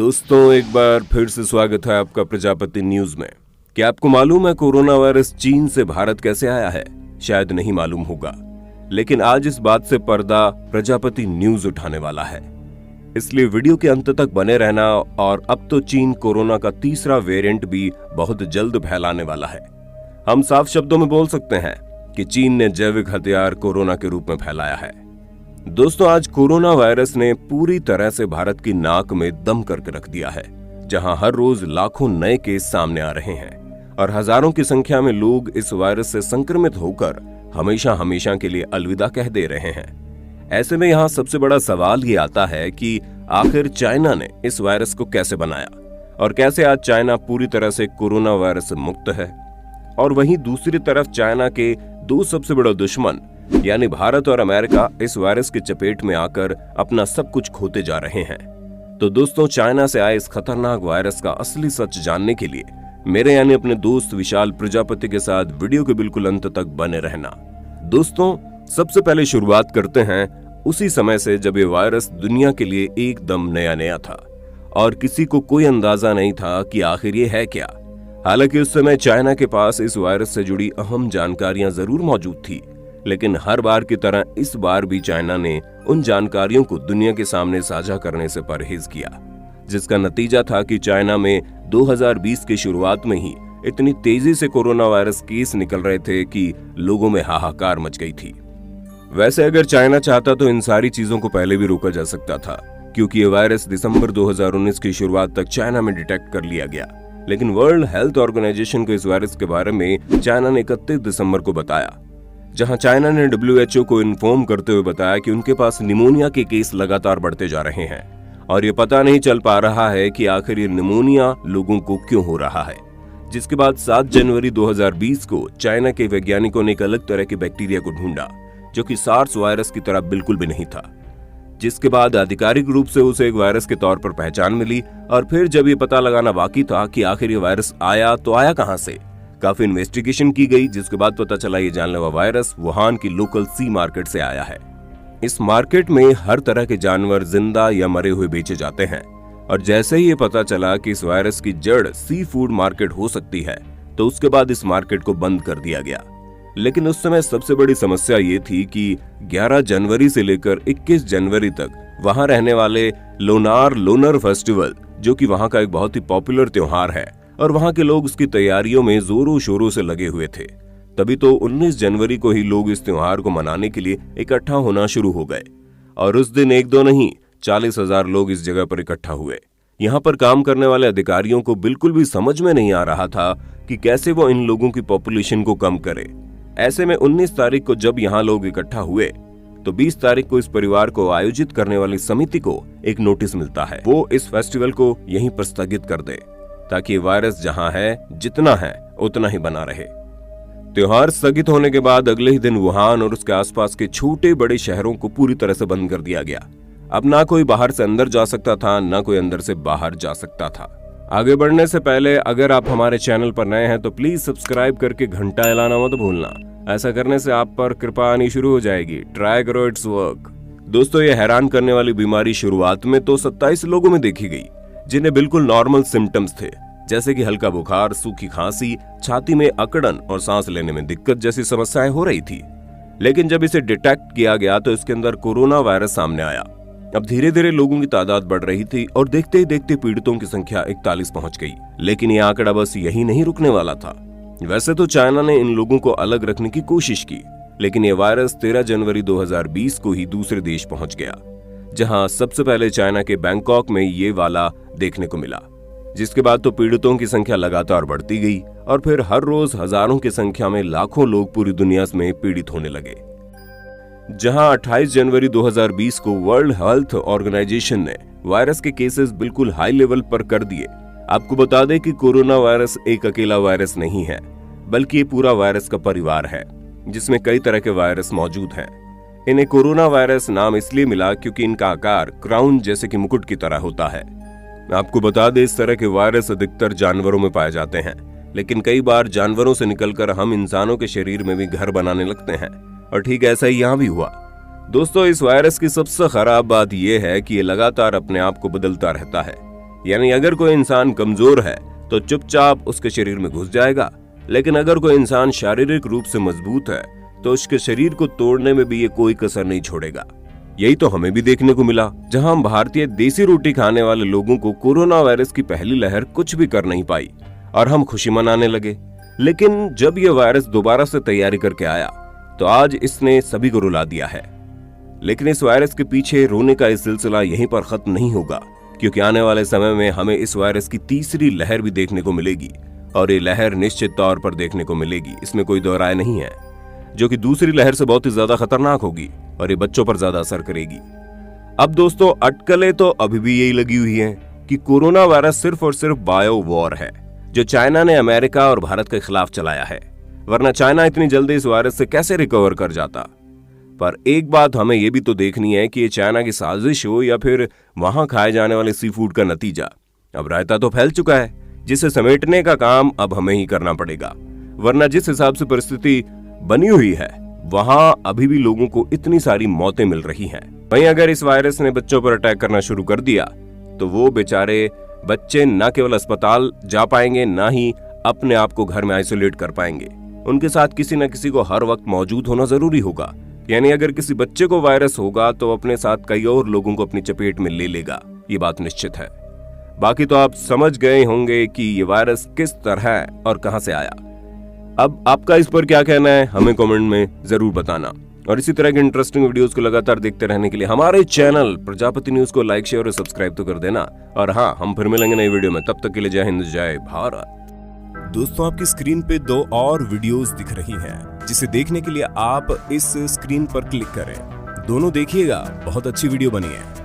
दोस्तों, एक बार फिर से स्वागत है आपका प्रजापति न्यूज में। क्या आपको मालूम है कोरोना वायरस चीन से भारत कैसे आया है? शायद नहीं मालूम होगा, लेकिन आज इस बात से पर्दा प्रजापति न्यूज उठाने वाला है। इसलिए वीडियो के अंत तक बने रहना। और अब तो चीन कोरोना का तीसरा वेरिएंट भी बहुत जल्द फैलाने वाला है। हम साफ शब्दों में बोल सकते हैं कि चीन ने जैविक हथियार कोरोना के रूप में फैलाया है। दोस्तों, आज कोरोना वायरस ने पूरी तरह से भारत की नाक में दम करके रख दिया है, जहां हर रोज लाखों नए केस सामने आ रहे हैं और हजारों की संख्या में लोग इस वायरस से संक्रमित होकर हमेशा हमेशा के लिए अलविदा कह दे रहे हैं। ऐसे में यहाँ सबसे बड़ा सवाल ये आता है कि आखिर चाइना ने इस वायरस को कैसे बनाया और कैसे आज चाइना पूरी तरह से कोरोना वायरस से मुक्त है, और वहीं दूसरी तरफ चाइना के दो सबसे बड़े दुश्मन यानी भारत और अमेरिका इस वायरस की चपेट में आकर अपना सब कुछ खोते जा रहे हैं। तो दोस्तों, चाइना से आए इस खतरनाक वायरस का असली सच जानने के लिए मेरे यानी अपने दोस्त विशाल प्रजापति के साथ वीडियो के बिल्कुल अंत तक बने रहना। दोस्तों, सबसे पहले शुरुआत करते हैं उसी समय से जब ये वायरस दुनिया के लिए एकदम नया था और किसी को कोई अंदाजा नहीं था कि आखिर ये है क्या। हालांकि उस समय चाइना के पास इस वायरस से जुड़ी अहम जानकारियां जरूर मौजूद थी, लेकिन हर बार की तरह इस बार भी चाइना ने उन जानकारियों को दुनिया के सामने साझा करने से परहेज किया, जिसका नतीजा था कि चाइना में 2020 की शुरुआत में ही इतनी तेजी से कोरोना वायरस केस निकल रहे थे कि लोगों में हाहाकार मच गई थी। वैसे अगर चाइना चाहता तो इन सारी चीजों को पहले भी रोका जा सकता था, क्योंकि ये वायरस दिसंबर 2019 की शुरुआत तक चाइना में डिटेक्ट कर लिया गया। लेकिन वर्ल्ड हेल्थ ऑर्गेनाइजेशन को इस वायरस के बारे में चाइना ने 31 दिसंबर को बताया, जहां चाइना ने WHO को इन्फॉर्म करते हुए बताया कि उनके पास निमोनिया के केस लगातार बढ़ते जा रहे हैं और ये पता नहीं चल पा रहा है कि आखिर ये निमोनिया लोगों को क्यों हो रहा है। जिसके बाद 7 जनवरी 2020 को चाइना के वैज्ञानिकों ने एक अलग तरह के बैक्टीरिया को ढूंढा, जो कि सार्स वायरस की तरह बिल्कुल भी नहीं था, जिसके बाद आधिकारिक रूप से उसे एक वायरस के तौर पर पहचान मिली। और फिर जब ये पता लगाना बाकी था कि आखिर ये वायरस आया तो आया कहां से, काफी इन्वेस्टिगेशन की गई, जिसके बाद पता चला ये जानलेवा वायरस वुहान की लोकल सी मार्केट से आया है। इस मार्केट में हर तरह के जानवर जिंदा या मरे हुए बेचे जाते हैं, और जैसे ही ये पता चला कि इस वायरस की जड़ सी फूड मार्केट हो सकती है, तो उसके बाद इस मार्केट को बंद कर दिया गया। लेकिन उस समय सबसे बड़ी समस्या ये थी कि 11 जनवरी से लेकर 21 जनवरी तक वहां रहने वाले लोनर फेस्टिवल, जो कि वहां का एक बहुत ही पॉपुलर त्योहार है, और वहां के लोग उसकी तैयारियों में जोरों शोरों से लगे हुए थे। तभी तो 19 जनवरी को ही लोग इस त्योहार को मनाने के लिए इकट्ठा होना शुरू हो गए, और उस दिन एक दो नहीं 40,000 लोग इस जगह पर इकट्ठा हुए। यहाँ पर काम करने वाले अधिकारियों को बिल्कुल भी समझ में नहीं आ रहा था कि कैसे वो इन लोगों की पॉपुलेशन को कम करे। ऐसे में 19 तारीख को जब यहाँ लोग इकट्ठा हुए, तो 20 तारीख को इस परिवार को आयोजित करने वाली समिति को एक नोटिस मिलता है, वो इस फेस्टिवल को यहीं पर स्थगित कर दे, ताकि वायरस जहां है जितना है उतना ही बना रहे। त्योहार स्थगित होने के बाद अगले ही दिन वुहान और उसके आसपास के छोटे बड़े शहरों को पूरी तरह से बंद कर दिया गया। अब ना कोई बाहर से अंदर जा सकता था, ना कोई अंदर से बाहर जा सकता था। आगे बढ़ने से पहले अगर आप हमारे चैनल पर नए हैं तो प्लीज सब्सक्राइब करके घंटा हिलाना मत भूलना। ऐसा करने से आप पर कृपा आनी शुरू हो जाएगी। ट्राई करो, इट्स वर्क। दोस्तों, ये हैरान करने वाली बीमारी शुरुआत में तो 27 लोगों में देखी गई, जिन्हें बिल्कुल नॉर्मल सिम्टम्स थे, जैसे कि हल्का बुखार, सूखी खांसी, छाती में अकड़न और सांस लेने में दिक्कत जैसी समस्याएं हो रही थी। लेकिन जब इसे डिटेक्ट किया गया तो इसके अंदर कोरोना वायरस सामने आया। अब धीरे धीरे लोगों की तादाद बढ़ रही थी और देखते ही देखते पीड़ितों की संख्या 41 पहुंच गई। लेकिन यह आंकड़ा बस यही नहीं रुकने वाला था। वैसे तो चाइना ने इन लोगों को अलग रखने की कोशिश की, लेकिन यह वायरस 13 जनवरी 2020 को ही दूसरे देश पहुंच गया, जहां सबसे पहले चाइना के बैंकॉक में ये वाला देखने को मिला। जिसके बाद तो पीड़ितों की संख्या लगातार बढ़ती गई और फिर हर रोज हजारों की संख्या में लाखों लोग पूरी दुनिया में पीड़ित होने लगे। जहां 28 जनवरी 2020 को वर्ल्ड हेल्थ ऑर्गेनाइजेशन ने वायरस के केसेस बिल्कुल हाई लेवल पर कर दिए। आपको बता दें कि कोरोना वायरस एक अकेला वायरस नहीं है, बल्कि ये पूरा वायरस का परिवार है, जिसमें कई तरह के वायरस मौजूद हैं। इन्हें कोरोना वायरस नाम इसलिए मिला क्योंकि इनका आकार क्राउन जैसे कि मुकुट की तरह होता है। आपको बता दें, इस तरह के वायरस अधिकतर जानवरों में पाए जाते हैं, लेकिन कई बार जानवरों से निकलकर हम इंसानों के शरीर में भी घर बनाने लगते हैं, और ठीक ऐसा ही यहाँ भी हुआ। दोस्तों, इस वायरस की सबसे खराब बात यह है कि ये लगातार अपने आप को बदलता रहता है। यानी अगर कोई इंसान कमजोर है तो चुपचाप उसके शरीर में घुस जाएगा, लेकिन अगर कोई इंसान शारीरिक रूप से मजबूत है तो उसके शरीर को तोड़ने में भी ये कोई कसर नहीं छोड़ेगा। यही तो हमें भी देखने को मिला, जहां हम भारतीय देसी रोटी खाने वाले लोगों को कोरोना वायरस की पहली लहर कुछ भी कर नहीं पाई और हम खुशी मनाने लगे। लेकिन जब यह वायरस दोबारा से तैयारी करके आया तो आज इसने सभी को रुला दिया है। लेकिन इस वायरस के पीछे रोने का इस सिलसिला यहीं पर खत्म नहीं होगा, क्योंकि आने वाले समय में हमें इस वायरस की तीसरी लहर भी देखने को मिलेगी और ये लहर निश्चित तौर पर देखने को मिलेगी, इसमें कोई दो राय नहीं है, जो कि दूसरी लहर से बहुत ही ज्यादा खतरनाक होगी और ये बच्चों पर ज्यादा असर करेगी। अब दोस्तों, अटकलें तो अभी भी यही लगी हुई हैं कि कोरोना वायरस सिर्फ और सिर्फ बायो वॉर है, जो चाइना ने अमेरिका और भारत के खिलाफ चलाया है, वरना चाइना इतनी जल्दी इस वायरस से कैसे रिकवर कर जाता। पर एक बात हमें यह भी तो देखनी है कि ये चाइना की साजिश हो या फिर वहां खाए जाने वाले सी फूड का नतीजा। अब रायता तो फैल चुका है, जिसे समेटने का काम अब हमें ही करना पड़ेगा, वरना जिस हिसाब से परिस्थिति बनी हुई है वहां अभी भी लोगों को इतनी सारी मौतें मिल रही हैं। वहीं अगर इस वायरस ने बच्चों पर अटैक करना शुरू कर दिया तो वो बेचारे बच्चे न केवल अस्पताल जा पाएंगे, ना ही अपने आप को घर में आइसोलेट कर पाएंगे। उनके साथ किसी न किसी को हर वक्त मौजूद होना जरूरी होगा। यानी अगर किसी बच्चे को वायरस होगा तो अपने साथ कई और लोगों को अपनी चपेट में ले लेगा, ये बात निश्चित है। बाकी तो आप समझ गए होंगे कि ये वायरस किस तरह और कहां से आया। अब आपका इस पर क्या कहना है, हमें कमेंट में जरूर बताना। और इसी तरह के इंटरेस्टिंग वीडियोस को लगातार देखते रहने के लिए हमारे चैनल प्रजापति न्यूज को लाइक, शेयर और सब्सक्राइब तो कर देना। और हाँ, हम फिर मिलेंगे नई वीडियो में, तब तक के लिए जय हिंद, जय भारत। दोस्तों, आपकी स्क्रीन पे 2 और वीडियोस दिख रही हैं, जिसे देखने के लिए आप इस स्क्रीन पर क्लिक करें। दोनों देखिएगा, बहुत अच्छी वीडियो बनी है।